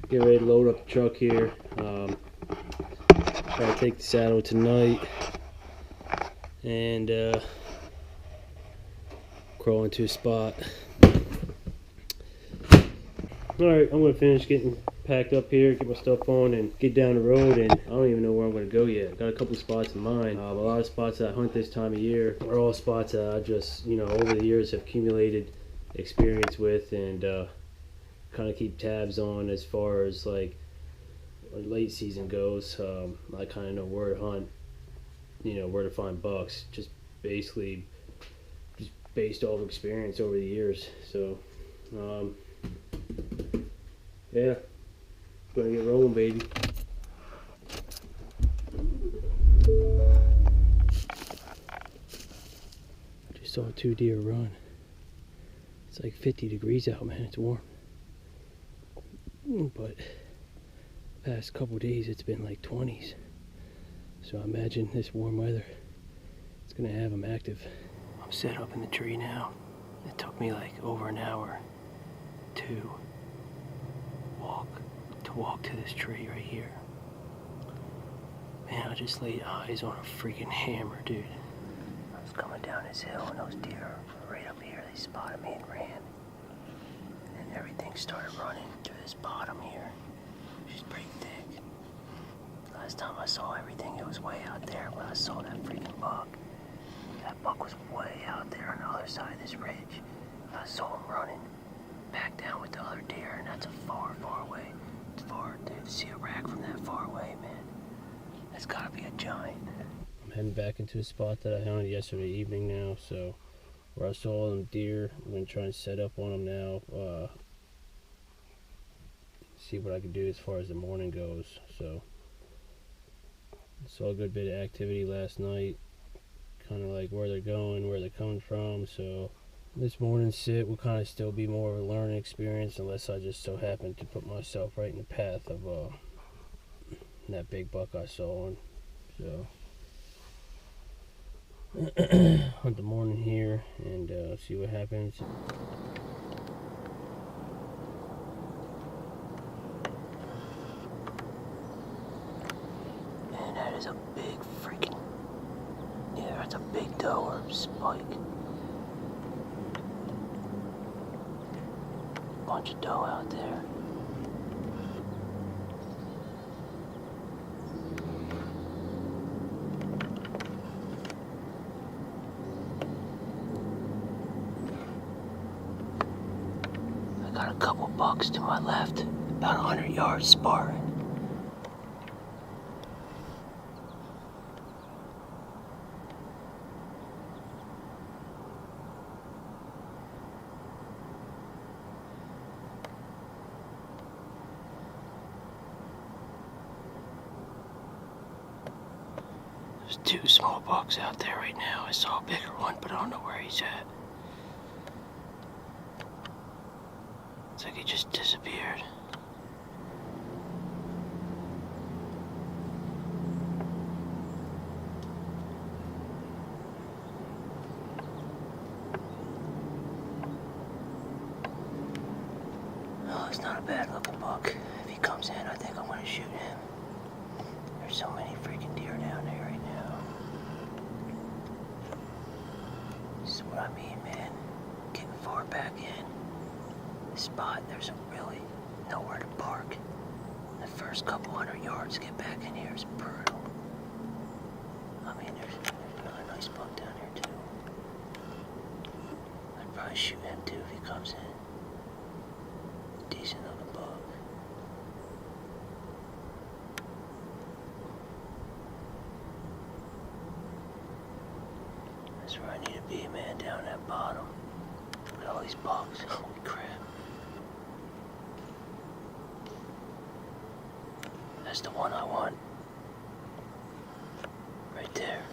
Get ready to load up the truck here. Try to take the saddle tonight and crawl into a spot. Alright, I'm going to finish getting packed up here, get my stuff on, and get down the road. And I don't even know where I'm going to go yet. I've got a couple spots in mind. A lot of spots that I hunt this time of year are all spots that I just, over the years have accumulated experience with and kind of keep tabs on as far as like late season goes. I kind of know where to hunt, where to find bucks, just basically just based off experience over the years. So yeah, gonna get rolling, baby. Just saw 2 deer run. It's like 50 degrees out, man. It's warm, but past couple days it's been like 20s. So I imagine this warm weather, it's gonna have them active. I'm set up in the tree now. It took me like over an hour to walk to this tree right here. Man, I just laid eyes on a freaking hammer, dude. I was coming down this hill and those deer were right up here. They spotted me and ran. And everything started running through this bottom here. She's pretty thick. Last time I saw everything, it was way out there, but I saw that freaking buck. That buck was way out there on the other side of this ridge. I saw him running back down with the other deer, and that's a far, far away. It's far, dude, to see a rack from that far away, man. That's gotta be a giant. I'm heading back into a spot that I hunted yesterday evening now, so where I saw them deer, I'm gonna try and set up on them now. See what I can do as far as the morning goes. So saw a good bit of activity last night, kind of like where they're going, where they're coming from. So this morning's sit will kind of still be more of a learning experience, unless I just so happen to put myself right in the path of that big buck I saw. So hunt the morning here and see what happens. Man, that is a big freaking, yeah, that's a big doe or spike. Bunch of doe out there. I got a couple bucks to my left, about 100 yards sparring. There's 2 small bucks out there right now. I saw a bigger one, but I don't know where he's at. It's like he just disappeared. Oh, it's not a bad looking buck. If he comes in, I think I'm gonna shoot him. There's so many freaking deer down there right now. This is what I mean, man. Getting far back in. This spot, there's really nowhere to park. The first couple 100 yards to get back in here is brutal. I mean, there's another nice buck down here too. I'd probably shoot him too if he comes in. Decent looking buck. That's where I need to be, man, down that bottom. Look at all these bucks. Holy crap. That's the one I want. Right there.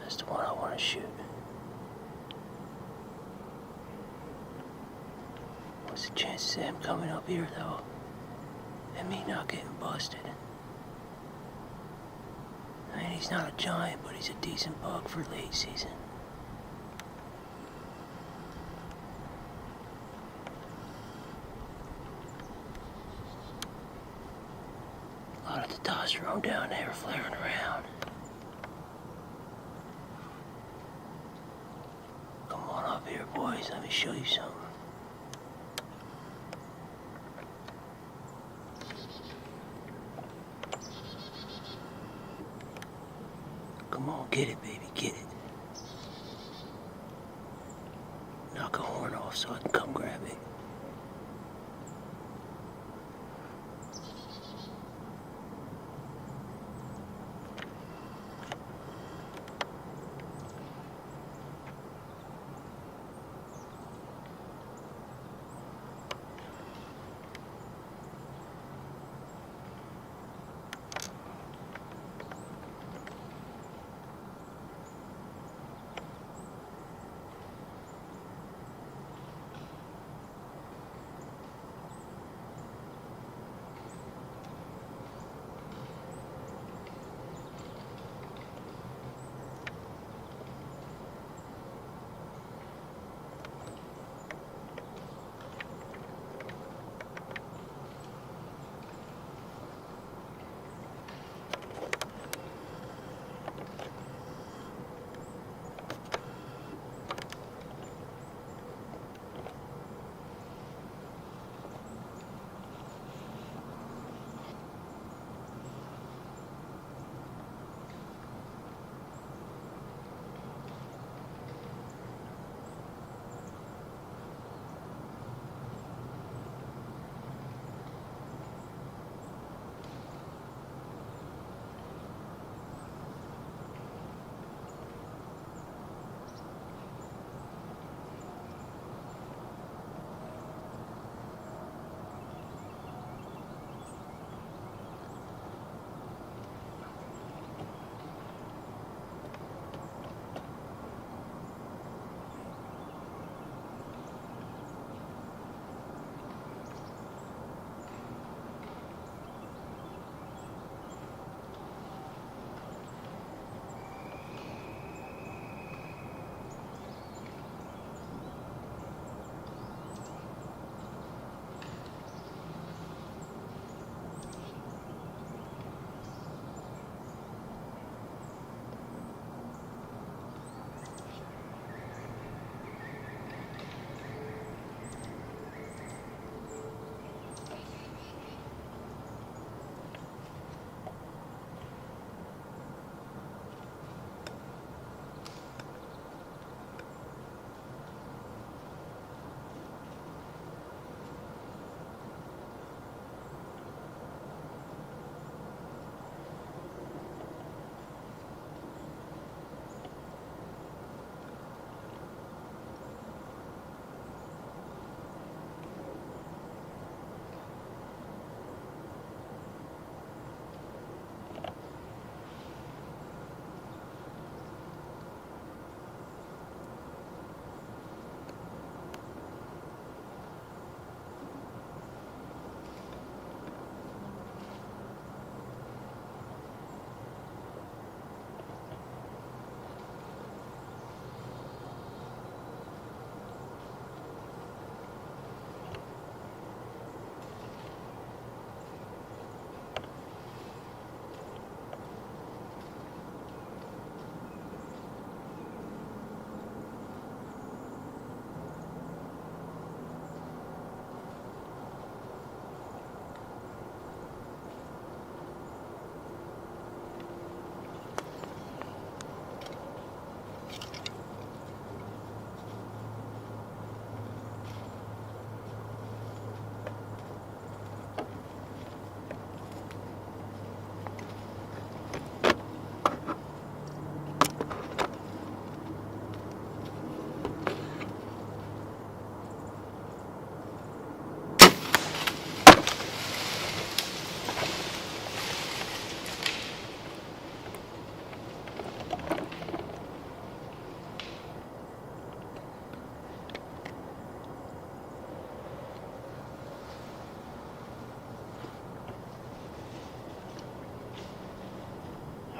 That's the one I want to shoot. What's the chances of him coming up here, though? And me not getting busted? I mean, he's not a giant, but he's a decent buck for late season. A lot of testosterone down there flaring around. Come on up here, boys. Let me show you something. Come on, get it, baby, get it. Knock a horn off so I can come grab it.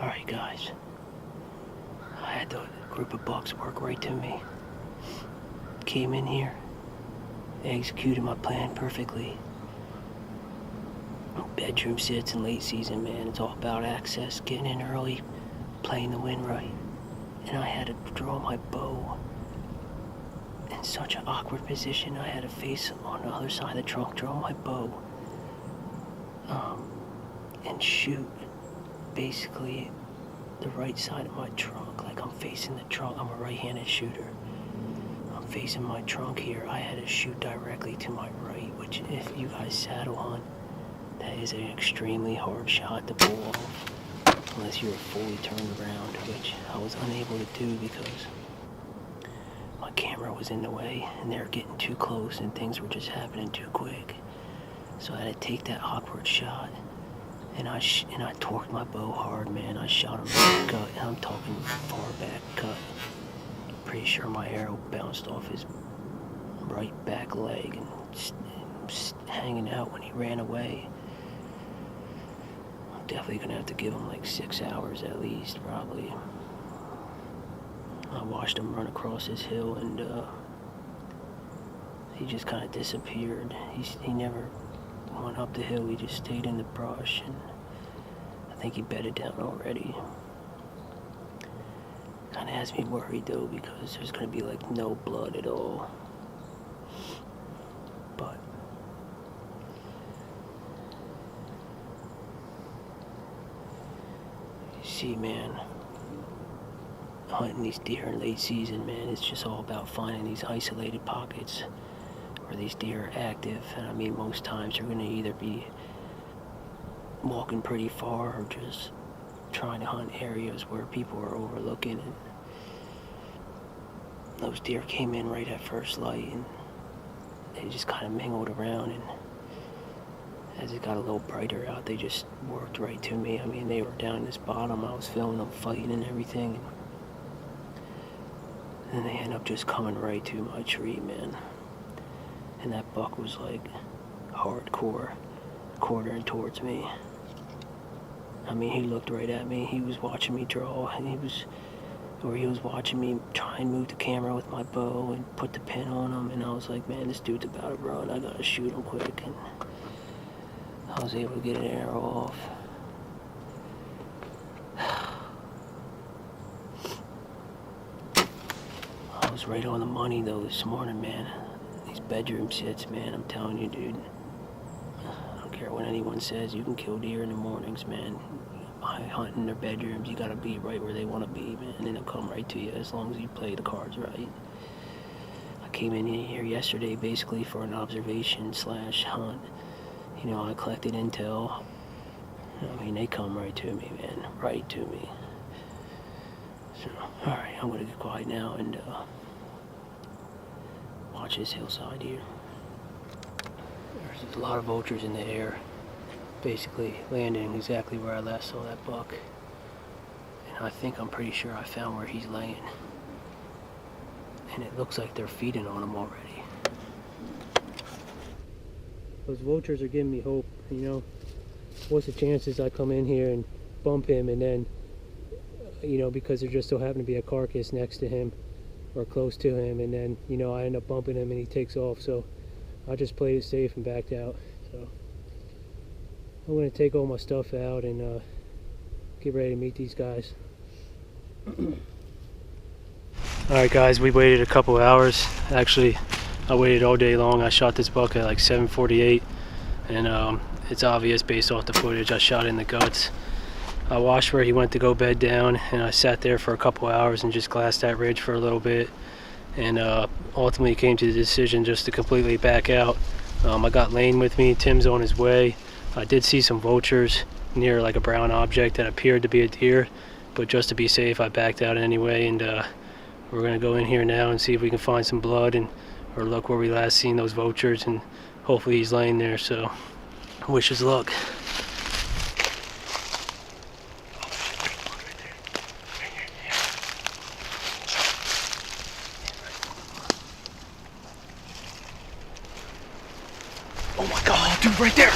Alright guys, I had the group of bucks work right to me. Came in here, they executed my plan perfectly. bedroom sits in late season, man. It's all about access, getting in early, playing the wind right. And I had to draw my bow in such an awkward position. I had to face on the other side of the trunk, draw my bow, and shoot basically the right side of my trunk. Like I'm facing the trunk. I'm a right-handed shooter. I'm facing my trunk here. I had to shoot directly to my right, which if you guys saddle hunt, that is an extremely hard shot to pull off unless you're fully turned around, which I was unable to do because my camera was in the way and they were getting too close and things were just happening too quick. So I had to take that awkward shot, and I torqued my bow hard, man. I shot him in the gut, and I'm talking far back cut. Pretty sure my arrow bounced off his right back leg and hanging out when he ran away. I'm definitely gonna have to give him like 6 hours at least, probably. I watched him run across his hill, and he just kind of disappeared. He never went up the hill. He just stayed in the brush, and I think he bedded down already. Kind of has me worried though, because there's gonna be like no blood at all. But you see, man, hunting these deer in late season, man, it's just all about finding these isolated pockets where these deer are active. And I mean, most times you're gonna either be walking pretty far or just trying to hunt areas where people are overlooking. And those deer came in right at first light, and they just kind of mingled around, and as it got a little brighter out, they just worked right to me. I mean, they were down in this bottom. I was filming them fighting and everything, and they ended up just coming right to my tree, man. And that buck was like hardcore quartering towards me. I mean, he looked right at me. He was watching me draw, and he was watching me try and move the camera with my bow and put the pin on him. And I was like, man, this dude's about to run. I gotta shoot him quick. And I was able to get an arrow off. I was right on the money though this morning, man. These bedroom sits, man, I'm telling you, dude. I don't care what anyone says, you can kill deer in the mornings, man. By hunting their bedrooms, you gotta be right where they want to be, man, and they'll come right to you as long as you play the cards right. I came in here yesterday basically for an observation / hunt. You know, I collected intel. I mean, they come right to me, man, right to me. So, alright, I'm gonna get quiet now and watch this hillside here. There's a lot of vultures in the air, basically landing exactly where I last saw that buck. And I think I'm pretty sure I found where he's laying. And it looks like they're feeding on him already. Those vultures are giving me hope, you know. What's the chances I come in here and bump him, and then, you know, because there just so happened to be a carcass next to him or close to him, and then, you know, I end up bumping him and he takes off. So I just played it safe and backed out. So I'm going to take all my stuff out and get ready to meet these guys. Alright guys, we waited a couple hours. Actually, I waited all day long. I shot this buck at like 7:48, and it's obvious based off the footage I shot in the guts. I watched where he went to go bed down, and I sat there for a couple hours and just glassed that ridge for a little bit, and ultimately came to the decision just to completely back out. I got Lane with me. Tim's on his way. I did see some vultures near like a brown object that appeared to be a deer, but just to be safe I backed out anyway. And we're gonna go in here now and see if we can find some blood or look where we last seen those vultures, and hopefully he's laying there. So wish us luck. Oh my god, dude, right there!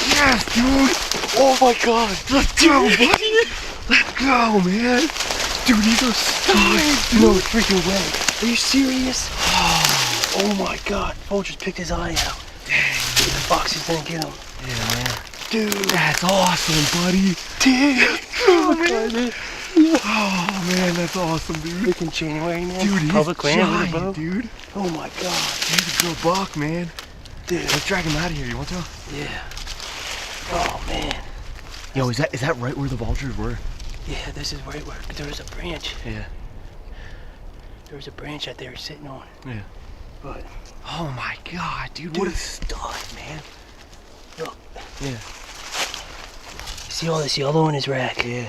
Yes, dude! Oh my god! Let's go, buddy! Let's go, man! Dude, these are stunned! No freaking way! Are you serious? Oh my god! Vultures picked his eye out. Dang. The foxes didn't get him. Yeah, man. Dude, that's awesome, buddy. Dude. Oh, man. Oh, man, that's awesome, dude. Freaking January, man. Dude, he's Public land with a bow. giant, dude. Oh my God. He's a good buck, man. Dude. Let's drag him out of here. You want to? Yeah. Oh, man. Yo, is that right where the vultures were? Yeah, this is right where there was a branch. Yeah. There was a branch that they were sitting on. Yeah. But oh my God, dude, what a stud, man. look. Yeah. See all this yellow in his rack? Yeah.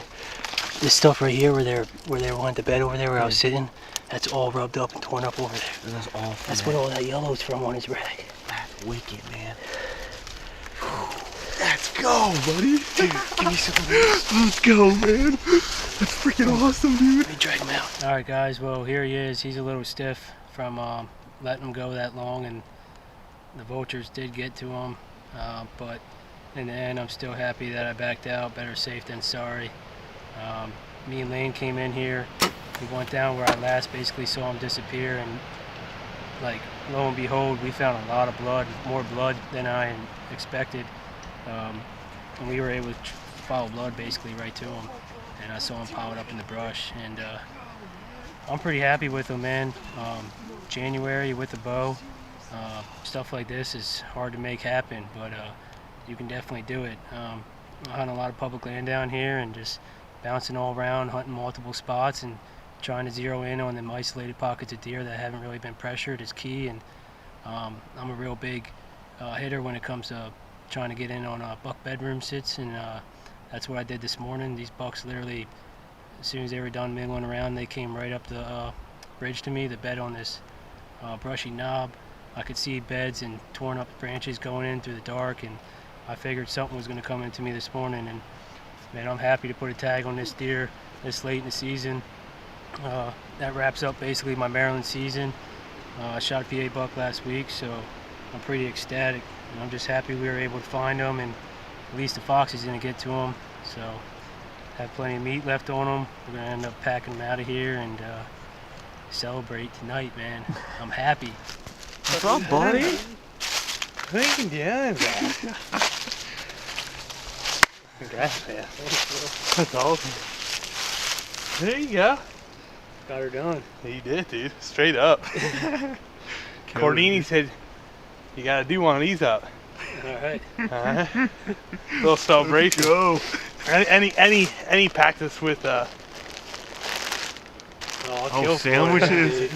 This stuff right here where they wanted the bed over there where I was sitting, that's all rubbed up and torn up over there. That's awful. That's what all that yellow's from on his rack. That's wicked, man. Let's go, buddy. Dude, give me some of this. Let's go, man. That's freaking awesome, dude. Let me drag him out. All right, guys. Well, here he is. He's a little stiff from letting him go that long, and the vultures did get to him. But in the end, I'm still happy that I backed out. Better safe than sorry. Me and Lane came in here. We went down where I last basically saw him disappear, and like lo and behold, we found a lot of blood, more blood than I expected. And we were able to follow blood basically right to him, and I saw him piled up in the brush, and I'm pretty happy with him, man. January with a bow, stuff like this is hard to make happen, but you can definitely do it. I hunt a lot of public land down here and just bouncing all around, hunting multiple spots and trying to zero in on them isolated pockets of deer that haven't really been pressured is key. And I'm a real big hitter when it comes to trying to get in on buck bedroom sits, and that's what I did this morning. These bucks literally, as soon as they were done mingling around, they came right up the ridge to me, the bed on this brushy knob. I could see beds and torn up branches going in through the dark, and I figured something was going to come into me this morning. And man, I'm happy to put a tag on this deer this late in the season. That wraps up basically my Maryland season. I shot a PA buck last week, so I'm pretty ecstatic. And I'm just happy we were able to find them, and at least the fox is going to get to them. So have plenty of meat left on them. We're going to end up packing them out of here and celebrate tonight, man. I'm happy. What's up, buddy? What are you doing, bro? Congrats, man. That's awesome. There you go. Got her done. Yeah, you did, dude. Straight up. Cordini said you gotta do one of these up. Alright. Little celebration. Go. Any practice with Oh, sandwiches.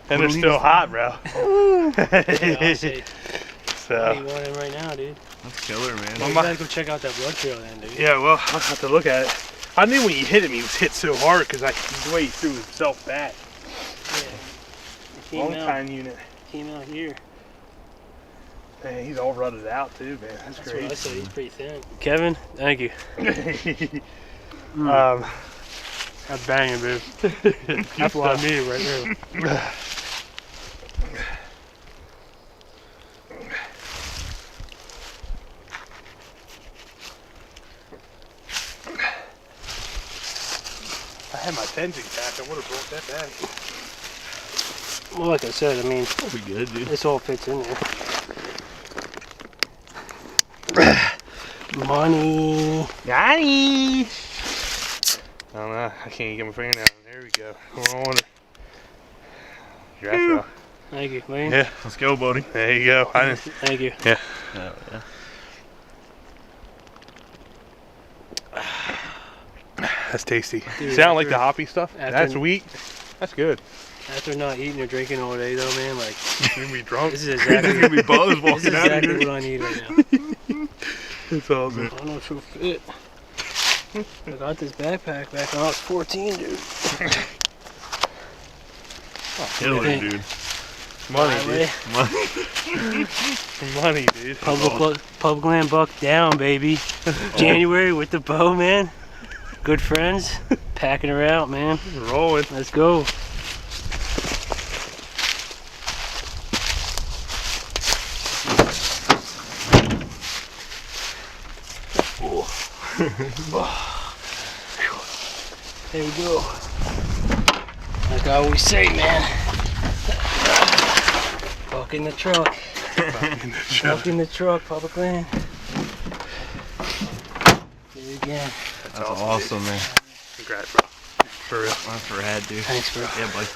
and they're still hot, bro. Yeah, I'll say, what do you So want in right now, dude? That's killer, man. You gotta go check out that blood trail then, dude. yeah, well, I'll have to look at it. I knew when you hit him, he was hit so hard because the way he threw himself back. Yeah. Long time unit. Came out here. Man, he's all rutted out too, man. That's That's what I great. said. He's pretty thin. Kevin, thank you. That's banging, dude. That's what I needed right there. I had my fencing pack. I would have brought that back. Well, like I said, I mean, That'll be good, dude. this all fits in there. Money. Yanni! I don't know. I can't get my finger down. There we go. Hold on. Congrats, bro. Thank you, Lane. Yeah. Let's go, buddy. There you go. I didn't. Thank you. Yeah. Oh, yeah. That's tasty. Dude, Sound like after- the hoppy stuff? after- That's wheat. That's good. After not eating or drinking all day, though, man, like, You're gonna be drunk. this is He's gonna exactly, be buzzed this walking is out of exactly here. what I need right now. It's all good. I don't know if it'll fit. I got this backpack back when I was 14, dude. Killer, Okay. dude. Money, Highway, dude. Money, dude. public land buck down, baby. January with the bow, man. Good friends. Packing her out, man. Rolling. Let's go. There we go. Like I always say, man. Buck in the truck. Buck in the truck, public land. Did it again. That's awesome, man. Congrats, bro. For real. That's rad, dude. Thanks, bro. Yeah, buddy.